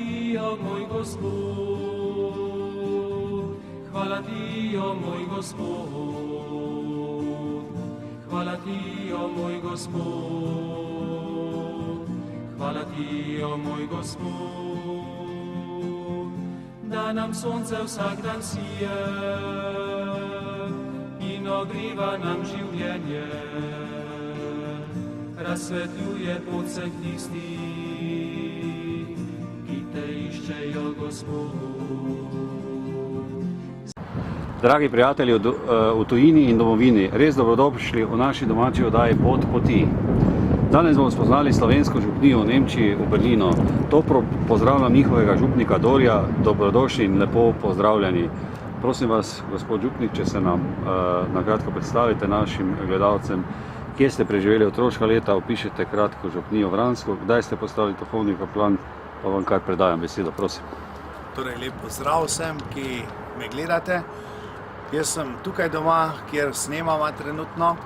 ti, o moj Gospod, hvala ti, o moj Gospod, hvala ti, o moj Gospod, hvala ti, o moj Gospod, da nam sonce vsak dan sije in ogriva nam življenje, razsvetljuje pot vseh tistih, ki te iščejo, Gospod. Dragi prijatelji v tujini in domovini, res dobrodošli v naši domači oddaji Pot poti. Danes bomo spoznali slovensko župnijo v Nemčiji, v Berlinu. Toplo pozdravljam njihovega župnika Dorja, dobrodošli in lepo pozdravljeni. Prosim vas, gospod župnik, če se nam na kratko predstavite našim gledalcem, kje ste preživeli otroška leta, opišete kratko župnijo Vransko, kdaj ste postali duhovni kaplan, pa vam kar predajam besedo, prosim. Torej, lep pozdrav vsem, ki me gledate. Jaz sem tukaj doma, kjer snemamo trenutno,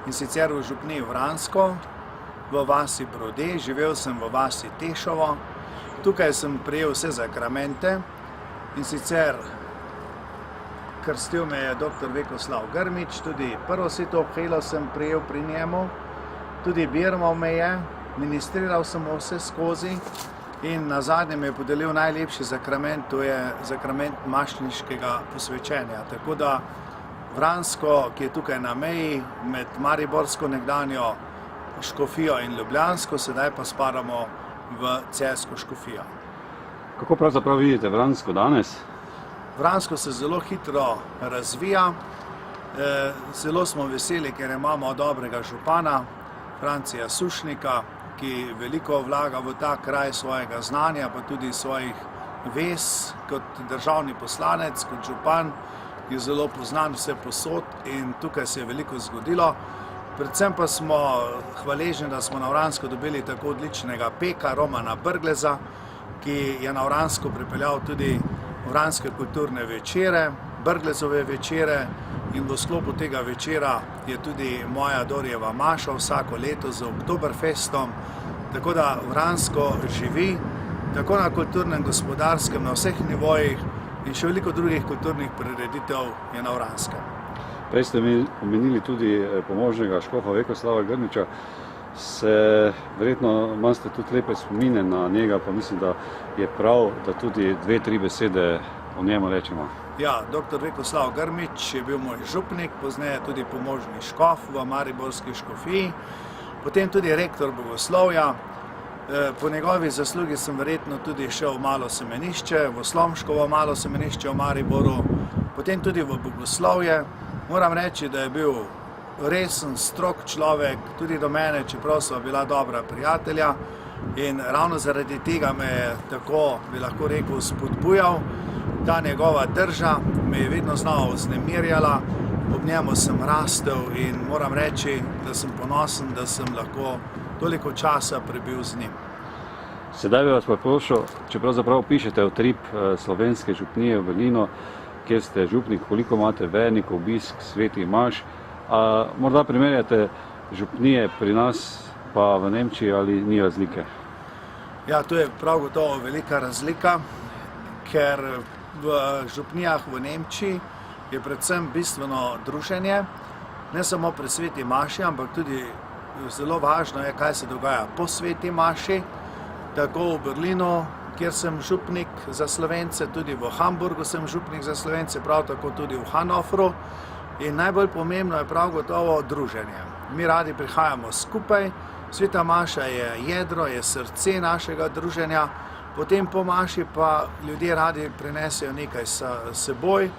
in sicer v župniji Vransko, v vasi Brode, živel sem v vasi Tešovo. Tukaj sem prejel vse zakramente, in sicer krstil me je dr. Vekoslav Grmič, tudi prvo sveto obhelo sem prejel pri njemu, tudi birmal me je, ministriral sem vse skozi in nazadnje me je podelil najlepši zakrament, to je zakrament mašniškega posvečenja. Tako da Vransko, ki je tukaj na meji med mariborsko nekdanjo škofijo in ljubljansko, sedaj pa spadamo v celjsko škofijo. Kako pravzaprav vidite Vransko danes? Vransko se zelo hitro razvija, zelo smo veseli, ker imamo dobrega župana, Francija Sušnika, ki veliko vlaga v ta kraj svojega znanja, pa tudi svojih vez kot državni poslanec, kot župan, je zelo poznan vse posod in tukaj se je veliko zgodilo. Predvsem pa smo hvaležni, da smo na Vransko dobili tako odličnega peka Romana Brgleza, ki je na Vransko pripeljal tudi vranske kulturne večere, Brglezove večere, in v sklopu tega večera je tudi moja Dorjeva maša vsako leto z Oktoberfestom, tako da Vransko živi, tako na kulturnem, gospodarskem, na vseh nivojih in še veliko drugih kulturnih prireditev je na Vranskem. Prej ste mi omenili tudi pomožnega škofa Vekoslava Grmiča, verjetno imate tudi lepe spomine na njega, pa mislim, da je prav, da tudi 2-3 besede o njemu rečemo. Ja, dr. Vekoslav Grmič je bil moj župnik, pozneje tudi pomožni škof v mariborski škofiji, potem tudi rektor bogoslovja. Po njegovi zaslugi sem verjetno tudi šel v malo semenišče, v Slomškovo malo semenišče v Mariboru, potem tudi v bogoslovje. Moram reči, da je bil resen, strog človek, tudi do mene, čeprav sva bila dobra prijatelja, in ravno zaradi tega me je tako, bi lahko rekel, spodbujal. Ta njegova drža me je vedno znova vznemirjala, ob njemu sem rastel in moram reči, da sem ponosen, da sem lahko toliko časa prebil z njim. Sedaj bi vas pa prošel, če pravzaprav pišete utrip slovenske župnije v Berlinu, kjer ste župnik, koliko imate vernikov, obisk, svetih maš, a morda primerjate župnije pri nas pa v Nemčiji, ali ni razlike? Ja, to je prav gotovo velika razlika, ker v župnijah v Nemčiji je predvsem bistveno druženje, ne samo pri sveti maši, ampak tudi zelo važno je, kaj se dogaja po sveti maši, tako v Berlinu, kjer sem župnik za Slovence, tudi v Hamburgu sem župnik za Slovence, prav tako tudi v Hannoveru. In najbolj pomembno je prav gotovo druženje. Mi radi prihajamo skupaj, sveta maša je jedro, je srce našega druženja, potem po maši pa ljudje radi prinesejo nekaj s seboj,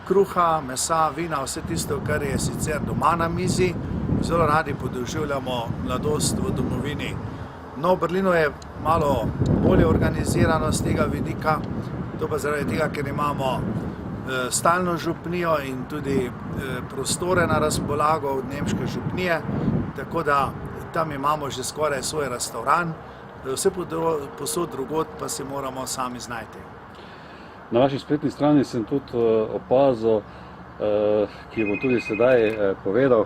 kruha, mesa, vina, vse tisto, kar je sicer doma na mizi. Zelo radi podoživljamo mladost v domovini. No, v Berlinu je malo bolje organizirano z tega vidika, to pa zaradi tega, ker imamo stalno župnijo in tudi prostore na razpolago od nemške župnije, tako da tam imamo že skoraj svoj restoran, vse posod drugod pa se moramo sami znajti. Na vaši spletni strani sem tudi opazil, ki jo bom tudi sedaj povedal.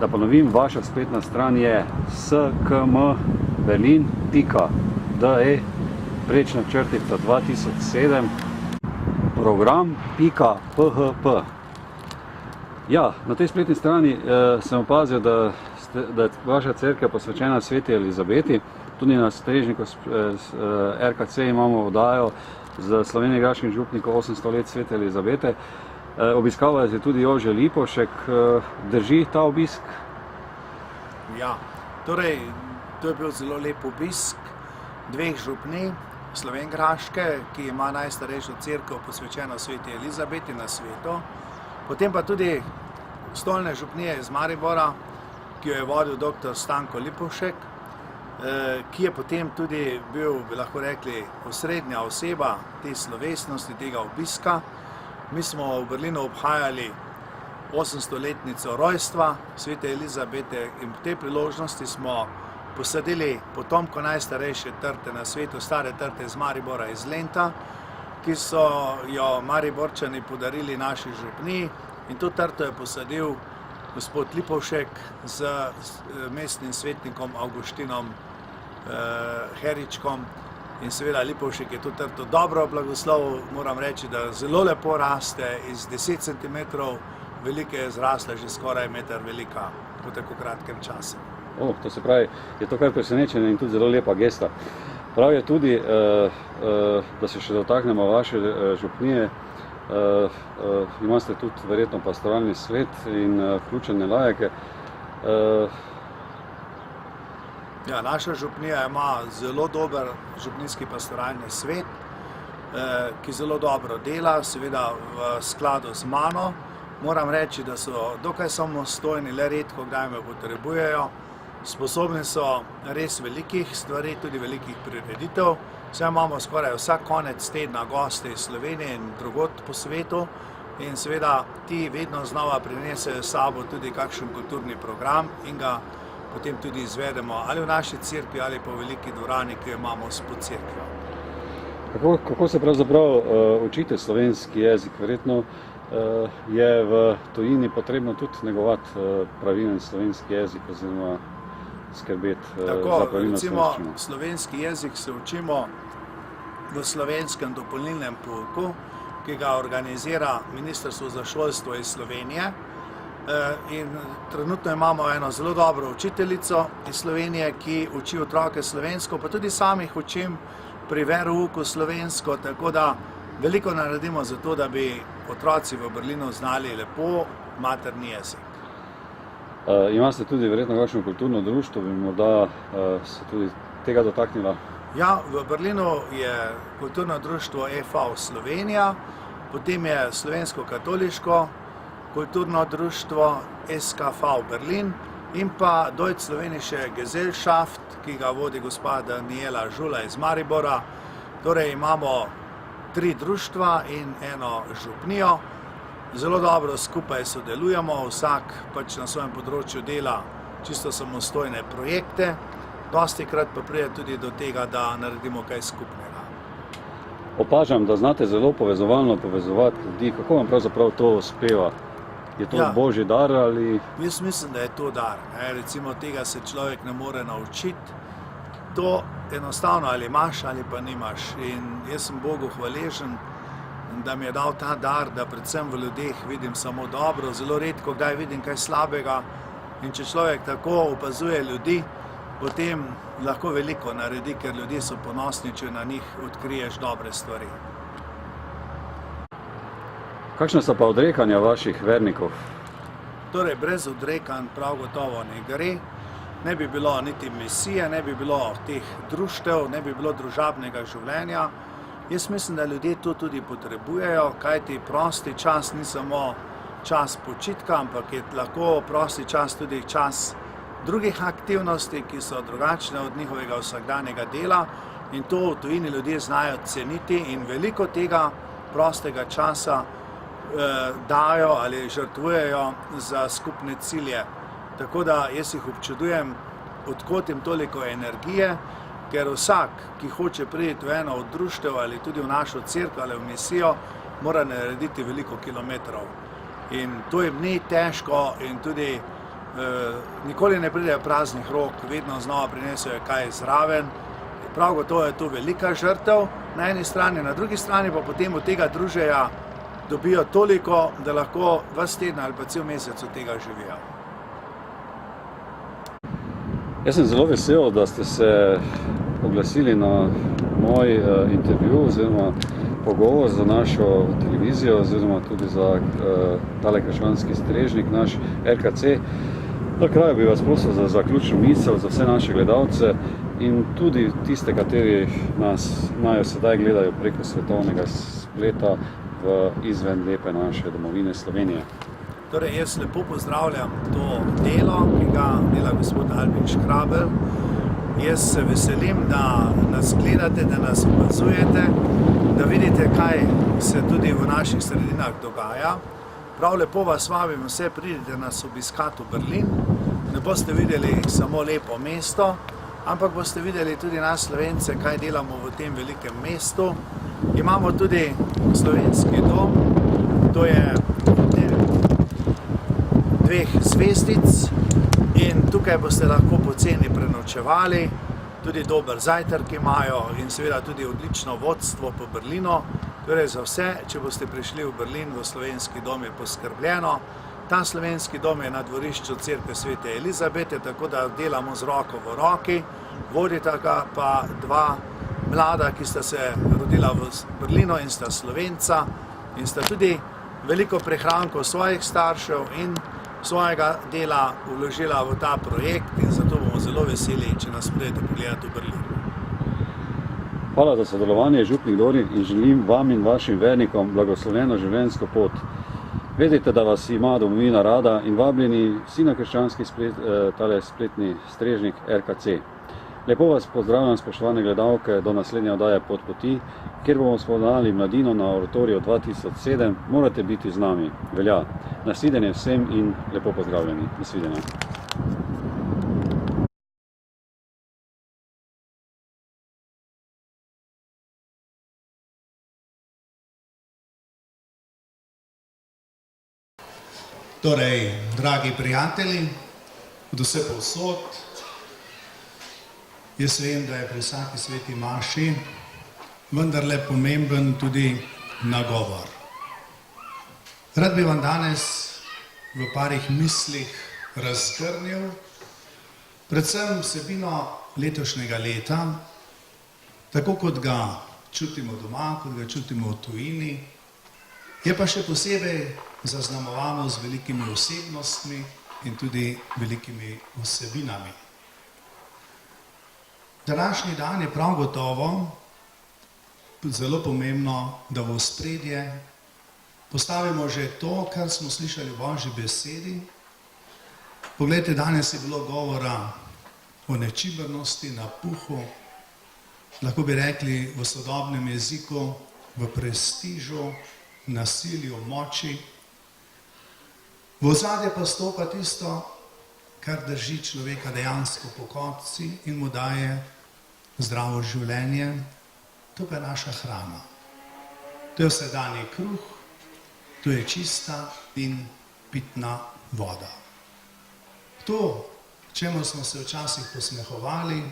Da ponovim, vaša spletna stran je skmberlin.de. DE prečna črtica 2007 program.php. Ja, na tej spletni strani sem opazil, da je vaša cerkev posvečena Sveti Elizabeti. Tudi na strežniku RKC imamo oddajo z slovenjegraškim župnikom 800 let Svete Elizabete. Obiskal vas je tudi Jože Lipovšek. Drži ta obisk? Ja, torej, to je bil zelo lep obisk dveh župnij slovenjgraške, ki ima najstarejšo cerkev posvečeno Sveti Elizabeti na svetu. Potem pa tudi stolne župnije iz Maribora, ki jo je vodil dr. Stanko Lipovšek, ki je potem tudi bil, bi lahko rekli, osrednja oseba te slovesnosti, tega obiska. Mi smo v Berlinu obhajali 800-letnico rojstva Svete Elizabete in v tej priložnosti smo posadili potomko najstarejše trte na svetu, stare trte iz Maribora, iz Lenta, ki so jo Mariborčani podarili naši župniji, in to trto je posadil gospod Lipovšek z mestnim svetnikom Avguštinom Heričkom, in seveda Lipovšek je to trto dobro blagoslovil. Moram reči, da zelo lepo raste, iz 10 cm velike je zrasla že skoraj meter velika po tako kratkem času. To se pravi, je to kar presenečenje in tudi zelo lepa gesta. Prav je tudi, da se še dotaknemo vaše župnije. Imate tudi verjetno pastoralni svet in vključene lajke. Ja, naša župnija ima zelo dober župnijski pastoralni svet, ki zelo dobro dela, seveda v skladu z mano. Moram reči, da so dokaj samostojni, le redko kdaj me potrebujejo. Sposobni so res velikih stvari, tudi velikih prireditev. Vse imamo skoraj vsak konec tedna goste iz Slovenije in drugod po svetu. In seveda ti vedno znova prinesejo s sabo tudi kakšen kulturni program in ga potem tudi izvedemo ali v naši cerkvi ali pa v veliki dvorani, ki jo imamo pod cerkvijo. Kako se pravzaprav učite slovenski jezik? Verjetno je v tujini potrebno tudi negovati pravilen slovenski jezik oziroma skrbeti za pravilno slovenščino. Recimo, slovenski jezik se učimo v slovenskem dopolnilnem pouku, ki ga organizira Ministrstvo za šolstvo iz Slovenije. In trenutno imamo eno zelo dobro učiteljico iz Slovenije, ki uči otroke slovensko, pa tudi samih učim pri verouku slovensko, tako da veliko naredimo za to, da bi otroci v Berlinu znali lepo materni jezik. Imate tudi verjetno kakšno kulturno društvo, bi morda se tudi tega dotaknila? Ja, v Berlinu je kulturno društvo e.V. Slovenija, potem je slovensko-katoliško kulturno društvo SKV Berlin in pa Deutsch-Slowenische Gesellschaft, ki ga vodi gospa Daniela Žula iz Maribora. Torej imamo 3 društva in eno župnijo. Zelo dobro skupaj sodelujemo, vsak pač na svojem področju dela čisto samostojne projekte. Dostikrat pa pride tudi do tega, da naredimo kaj skupnega. Opažam, da znate zelo povezovalno povezovati ljudi. Kako vam pravzaprav to uspeva? Je to božji dar ali? Jaz mislim, da je to dar. Recimo tega se človek ne more naučiti. To enostavno ali imaš ali pa nimaš. In jaz sem Bogu hvaležen, da mi je dal ta dar, da predvsem v ljudeh vidim samo dobro. Zelo redko kdaj vidim kaj slabega. In če človek tako opazuje ljudi, potem lahko veliko naredi, ker ljudje so ponosni, če na njih odkriješ dobre stvari. Kakšna so pa odrekanja vaših vernikov? Torej, brez odrekanj prav gotovo ne gre. Ne bi bilo niti misije, ne bi bilo teh društev, ne bi bilo družabnega življenja. Jaz mislim, da ljudje to tudi potrebujejo, kajti prosti čas ni samo čas počitka, ampak je lahko prosti čas tudi čas drugih aktivnosti, ki so drugačne od njihovega vsakdanjega dela, in to v tujini ljudje znajo ceniti in veliko tega prostega časa dajo ali žrtvujejo za skupne cilje. Tako da jaz jih občudujem, odkot jim toliko energije, ker vsak, ki hoče priti v eno od društev ali tudi v našo cerkev ali v misijo, mora narediti veliko kilometrov. In to jim ni težko in tudi nikoli ne pridejo praznih rok, vedno znova prinesejo kaj zraven. prav gotovo je to velika žrtev na eni strani, na drugi strani pa potem od tega druženja dobijo toliko, da lahko ves teden ali pa cel mesec od tega živijo. Jaz sem zelo vesel, da ste se oglasili na moj intervju oziroma pogovor za našo televizijo oziroma tudi za tale krščanski strežnik, naš RKC. Na kraju bi vas prosil za zaključno misel za vse naše gledalce in tudi tiste, kateri nas sedaj gledajo preko svetovnega spleta v izven lepe naše domovine Slovenije. Torej, jaz lepo pozdravljam to delo, ki ga dela gospod Albin Škrabel. Jaz se veselim, da nas gledate, da nas opazujete, da vidite, kaj se tudi v naših sredinah dogaja. Prav lepo vas vabim, vse pridite nas obiskati v Berlin. Ne boste videli samo lepo mesto, ampak boste videli tudi nas Slovence, kaj delamo v tem velikem mestu. Imamo tudi slovenski dom, to je 2 zvezdic in tukaj boste lahko poceni prenočevali, tudi dober zajtrk imajo in seveda tudi odlično vodstvo po Berlinu. Torej za vse, če boste prišli v Berlin, v slovenski dom je poskrbljeno. Ta slovenski dom je na dvorišču Cerkve Svete Elizabete, tako da delamo z roko v roki. Vodita ga pa 2 mlada, ki sta se rodila v Berlinu in sta Slovenca in sta tudi veliko prihrankov svojih staršev in svojega dela vložila v ta projekt in zato bomo zelo veseli, če nas pridete pogledati v Berlin. Hvala za sodelovanje, župnik Dori, in želim vam in vašim vernikom blagoslovljeno življenjsko pot. Vedite, da vas ima domovina rada in vabljeni vsi na krščanski spletni strežnik RKC. Lepo vas pozdravljam, spoštovane gledalke, do naslednje oddaje Pot poti, kjer bomo spoznali mladino na Oratoriju 2007. Morate biti z nami. Velja. Nasvidenje vsem in lepo pozdravljeni. Nasvidenje. Torej, dragi prijatelji, od vse povsod, jaz vem, da je pri vsaki sveti maši vendarle pomemben tudi nagovor. Rad bi vam danes v parih mislih razgrnil predvsem vsebino letošnjega leta, tako kot ga čutimo doma, kot ga čutimo v tujini, je pa še posebej zaznamovano z velikimi osebnostmi in tudi velikimi vsebinami. Današnji dan je prav gotovo zelo pomembno, da v ospredje postavimo že to, kar smo slišali v Božji besedi. Poglejte, danes je bilo govora o nečimrnosti, napuhu, lahko bi rekli v sodobnem jeziku, v prestižu, nasilju, moči. V ozadje pa stopa tisto, kar drži človeka dejansko po kotci in mu daje zdravo življenje, to pa je naša hrana. To je vsedanji kruh, to je čista in pitna voda. To, čemu smo se včasih posmehovali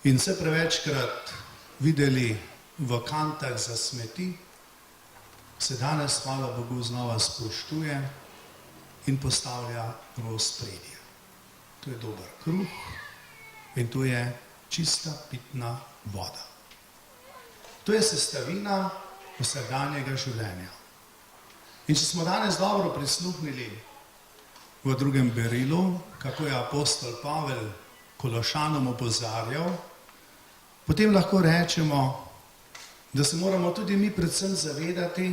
in se prevečkrat videli v kantah za smeti, se danes, hvala Bogu, znova spoštuje in postavlja v ospredje. To je dober kruh in to je čista pitna voda. To je sestavina vsakdanjega življenja. In če smo danes dobro prisluhnili v drugem berilu, kako je apostol Pavel Kološanom opozarjal, potem lahko rečemo, da se moramo tudi mi predvsem zavedati,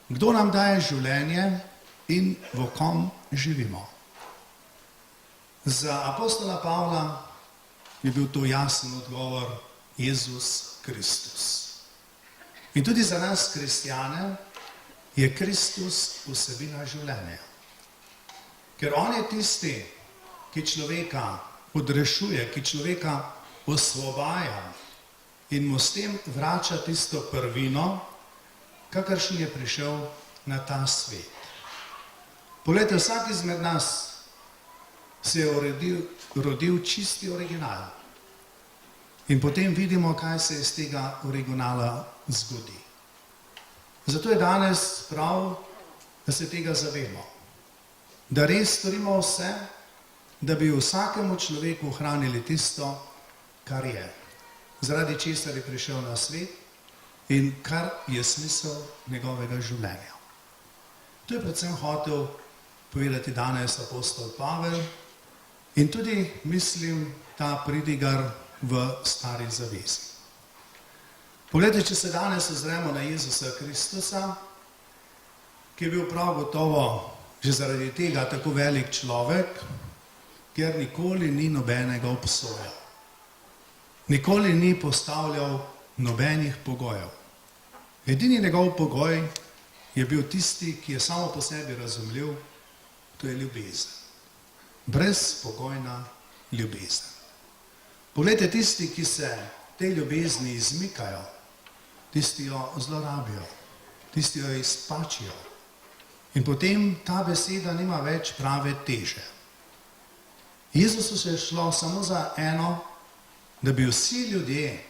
kdo nam daje življenje in v kom živimo. Za apostola Pavla je bil to jasen odgovor Jezus Kristus. In tudi za nas, kristjane, je Kristus vsebina življenja. Ker on je tisti, ki človeka odrešuje, ki človeka osvobaja in mu s tem vrača tisto prvino, kakršen je prišel na ta svet. Poglejte, vsak izmed nas se je rodil čisti original. In potem vidimo, kaj se iz tega originala zgodi. Zato je danes prav, da se tega zavemo. Da res storimo vse, da bi vsakemu človeku ohranili tisto, kar je. Zaradi česar je prišel na svet in kar je smisel njegovega življenja. To je predvsem hotel povedati danes apostol Pavel in tudi, mislim, ta pridigar v Stari zavezi. Poglejte, če se danes ozremo na Jezusa Kristusa, ki je bil prav gotovo že zaradi tega tako velik človek, ker nikoli ni nobenega obsojal. Nikoli ni postavljal nobenih pogojev. Edini njegov pogoj je bil tisti, ki je samo po sebi razumljiv, to je ljubezen. Brezpogojna ljubezen. Poglejte, tisti, ki se te ljubezni izmikajo, tisti jo zlorabijo, tisti jo izpačijo. In potem ta beseda nima več prave teže. Jezusu se je šlo samo za eno, da bi vsi ljudje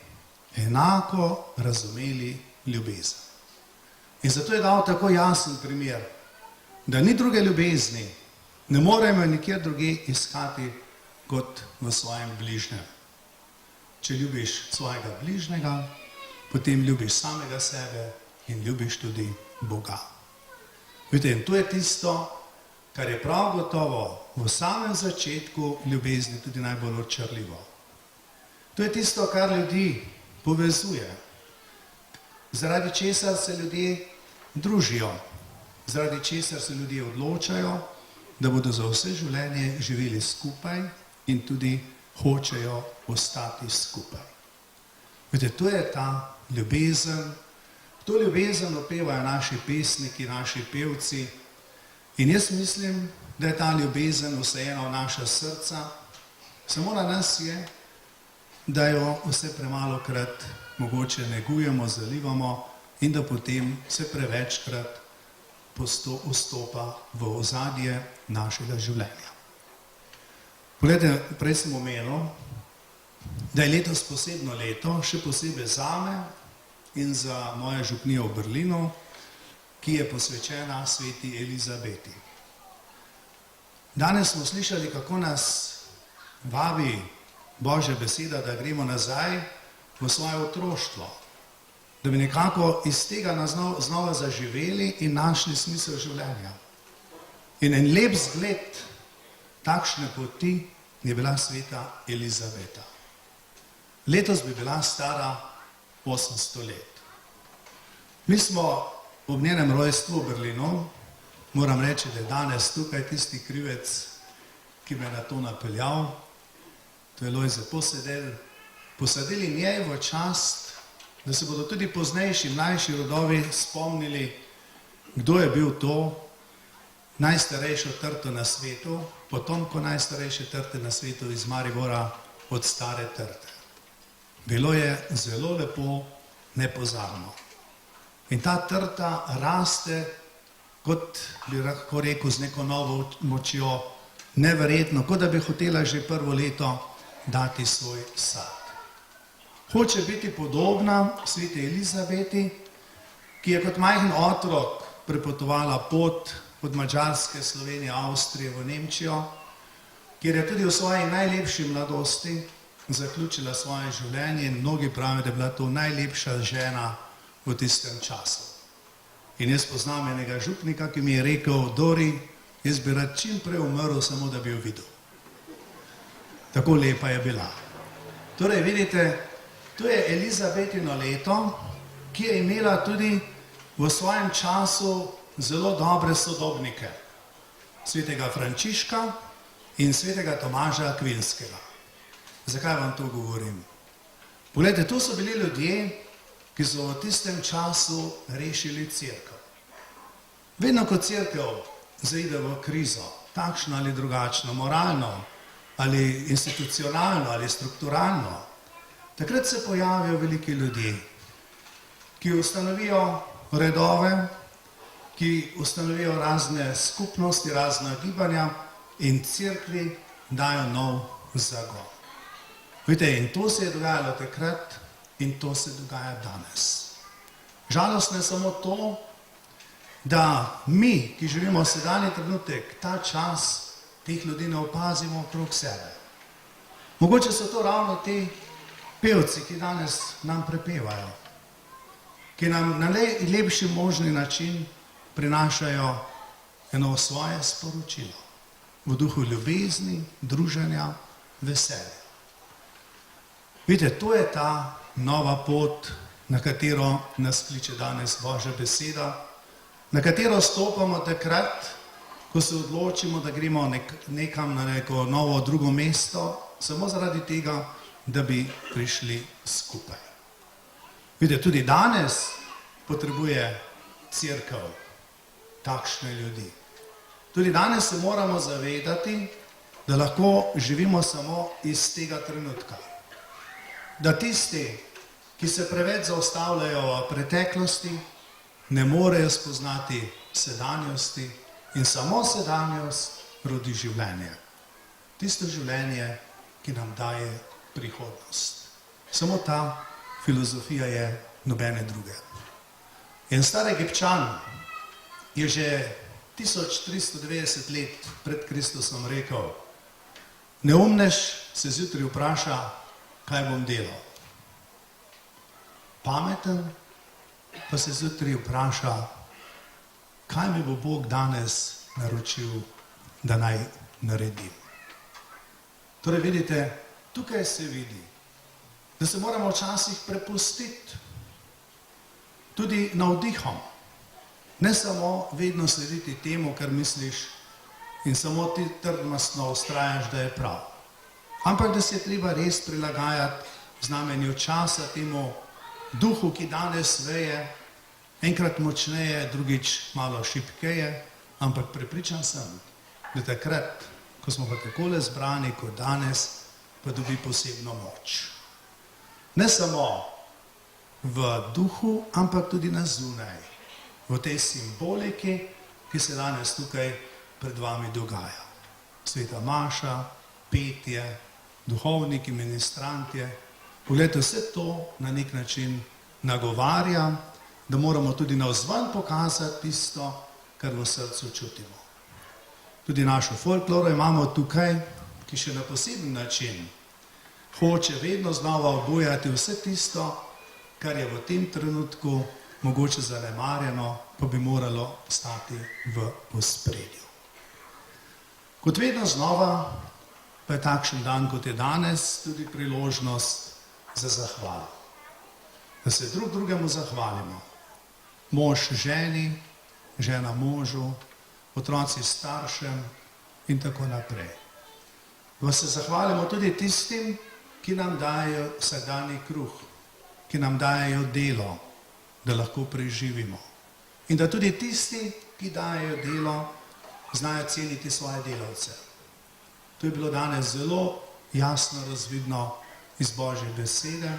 enako razumeli ljubezen. In zato je dal tako jasen primer, da ni druge ljubezni, ne moremo nikjer druge iskati kot v svojem bližnjem. Če ljubiš svojega bližnjega, potem ljubiš samega sebe in ljubiš tudi Boga. Vidite, in to je tisto, kar je prav gotovo v samem začetku ljubezni tudi najbolj očarljivo. To je tisto, kar ljudi povezuje, zaradi česar se ljudje družijo, zaradi česar se ljudje odločajo, da bodo za vse življenje živeli skupaj in tudi hočejo ostati skupaj. Vidite, to je ta ljubezen. To ljubezen opevajo naši pesniki, naši pevci in jaz mislim, da je ta ljubezen vseeno v naša srca, samo na nas je, da jo vse premalokrat mogoče negujemo, zalivamo in da potem se prevečkrat vstopa v ozadje našega življenja. Poglejte, prej sem omenil, da je letos posebno leto, še posebej zame in za mojo župnijo v Berlinu, ki je posvečena sveti Elizabeti. Danes smo slišali, kako nas vabi Božja beseda, da gremo nazaj v svoje otroštvo, da bi nekako iz tega znova zaživeli in našli smisel življenja. In en lep zgled takšne poti je bila sveta Elizabeta. Letos bi bila stara 800 let. Mi smo ob njenem rojstvu v Berlinu, moram reči, da je danes tukaj tisti krivec, ki me na to napeljal, to je Lojze posadili njej v čast, da se bodo tudi poznejši, mlajši rodovi spomnili, kdo je bil to najstarejšo trto na svetu, potomko najstarejše trte na svetu iz Maribora od Stare Trte. Bilo je zelo lepo, nepozabno. In ta trta raste, kot bi lahko rekel, z neko novo močjo, neverjetno, kot da bi hotela že prvo leto dati svoj sad. Hoče biti podobna sveti Elizabeti, ki je kot majhen otrok prepotovala pot od Madžarske, Slovenije, Avstrije v Nemčijo, kjer je tudi v svoji najlepši mladosti zaključila svoje življenje in mnogi pravijo, da je bila to najlepša žena v tistem času. In jaz poznam enega župnika, ki mi je rekel, Dori, jaz bi rad čim prej umrl, samo da bi jo videl. Tako lepa je bila. Torej, vidite, to je Elizabetino leto, ki je imela tudi v svojem času zelo dobre sodobnike. Svetega Frančiška in svetega Tomaža Akvinskega. Zakaj vam to govorim? Poglejte, to so bili ljudje, ki so v tistem času rešili cerkev. Vedno, ko cerkev zaide v krizo, takšno ali drugačno, moralno ali institucionalno ali strukturalno, takrat se pojavijo veliki ljudje, ki ustanovijo redove, ki ustanovijo razne skupnosti, razna gibanja in cerkvi dajo nov zagon. Vidite, in to se je dogajalo takrat in to se dogaja danes. Žalostno je samo to, da mi, ki živimo sedanji trenutek, ta čas, teh ljudi ne opazimo okrog sebe. Mogoče so to ravno ti pevci, ki danes nam prepevajo, ki nam na lepši možni način prinašajo eno svoje sporočilo v duhu ljubezni, druženja, veselja. Vidite, to je ta nova pot, na katero nas kliče danes Božja beseda, na katero stopamo takrat, ko se odločimo, da gremo nekam na neko novo drugo mesto, samo zaradi tega, da bi prišli skupaj. Vidite, tudi danes potrebuje cerkev takšne ljudi. Tudi danes se moramo zavedati, da lahko živimo samo iz tega trenutka. Da tisti, ki se preveč zaustavljajo v preteklosti, ne morejo spoznati sedanjosti in samo sedanjost rodi življenje. Tisto življenje, ki nam daje prihodnost. Samo ta filozofija je nobene druge. En star Egipčan je že 1390 let pred Kristusom rekel: neumnež se zjutraj vpraša, kaj bom delal. Pameten pa se zjutraj vpraša, kaj mi bo Bog danes naročil, da naj naredim. Torej vidite, tukaj se vidi, da se moramo včasih prepustiti tudi navdihom. Ne samo vedno slediti temu, kar misliš in samo ti trdnostno vztrajaš, da je prav. Ampak da se je treba res prilagajati znamenju časa temu duhu, ki danes veje, enkrat močneje, drugič malo šibkeje, ampak prepričan sem, da takrat, ko smo pa takole zbrani kot danes, pa dobi posebno moč. Ne samo v duhu, ampak tudi na zunaj, v tej simboliki, ki se danes tukaj pred vami dogaja. Sveta maša, petje, duhovniki, ministrantje. Poglejte, vse to na nek način nagovarja, da moramo tudi navzven pokazati tisto, kar v srcu čutimo. Tudi našo folkloro imamo tukaj, ki še na poseben način hoče vedno znova obujati vse tisto, kar je v tem trenutku mogoče zanemarjeno, pa bi moralo stati v ospredju. Kot vedno znova pa je takšen dan, kot je danes, tudi priložnost za zahvalo. Da se drug drugemu zahvalimo. Mož ženi, žena možu, otroci staršem in tako naprej. Da se zahvalimo tudi tistim, ki nam dajejo vsakdanji kruh, ki nam dajejo delo, da lahko preživimo. In da tudi tisti, ki dajejo delo, znajo ceniti svoje delavce. To je bilo danes zelo jasno razvidno iz Božje besede,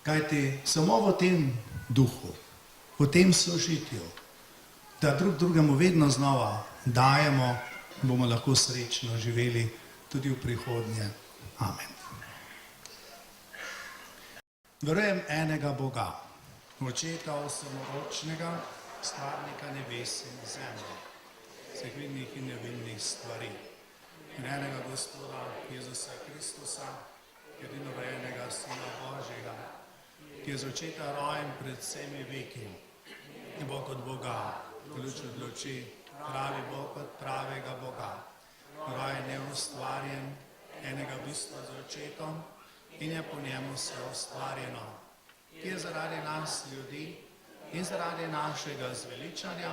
kajti samo v tem duhu, v tem sožitju, da drug drugemu vedno znova dajemo, bomo lahko srečno živeli tudi v prihodnje. Amen. Verujem enega Boga, Očeta vsemoročnega, stvarnika nebes in zemlje, vseh vidnih in nevidnih stvari, in enega Gospoda Jezusa Kristusa, edinorojenega Sina Božjega, ki je z očeta rojen pred vsemi veki, in bo kot Boga, ključ od luči, pravi Bog od pravega Boga, rojen neustvarjen, enega bistva z očetom, in je po njemu vse ustvarjeno, ki je zaradi nas ljudi in zaradi našega zveličanja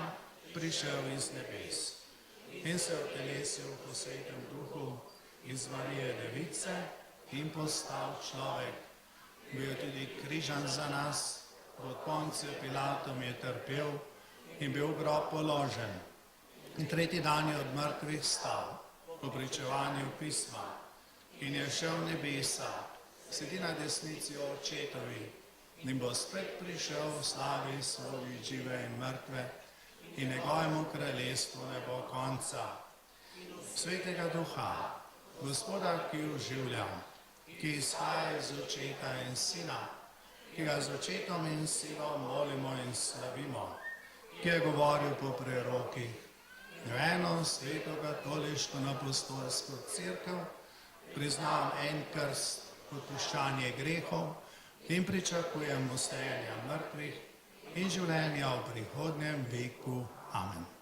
prišel iz nebes in se utelesil po svetem duhu iz Marije Device in postal človek. Bil je tudi križan za nas, pod Poncijem Pilatom je trpel in bil v grob položen. In tretji dan je od mrtvih vstal, po pričevanju pisma, in je šel v nebesa, sedi na desnici očetovi, in bo spet prišel v slavi svoji žive in mrtve, in njegovemu kraljestvu ne bo konca. Svetega Duha, Gospoda, ki oživlja, ki izhaja iz Očeta in Sina, ki ga z Očetom in Sinom molimo in slavimo, ki je govoril po prerokih, v eno sveto katoliško apostolsko cerkev, priznavam en krst, odpuščanje grehov in pričakujem vstajenja mrtvih in življenja v prihodnjem veku. Amen.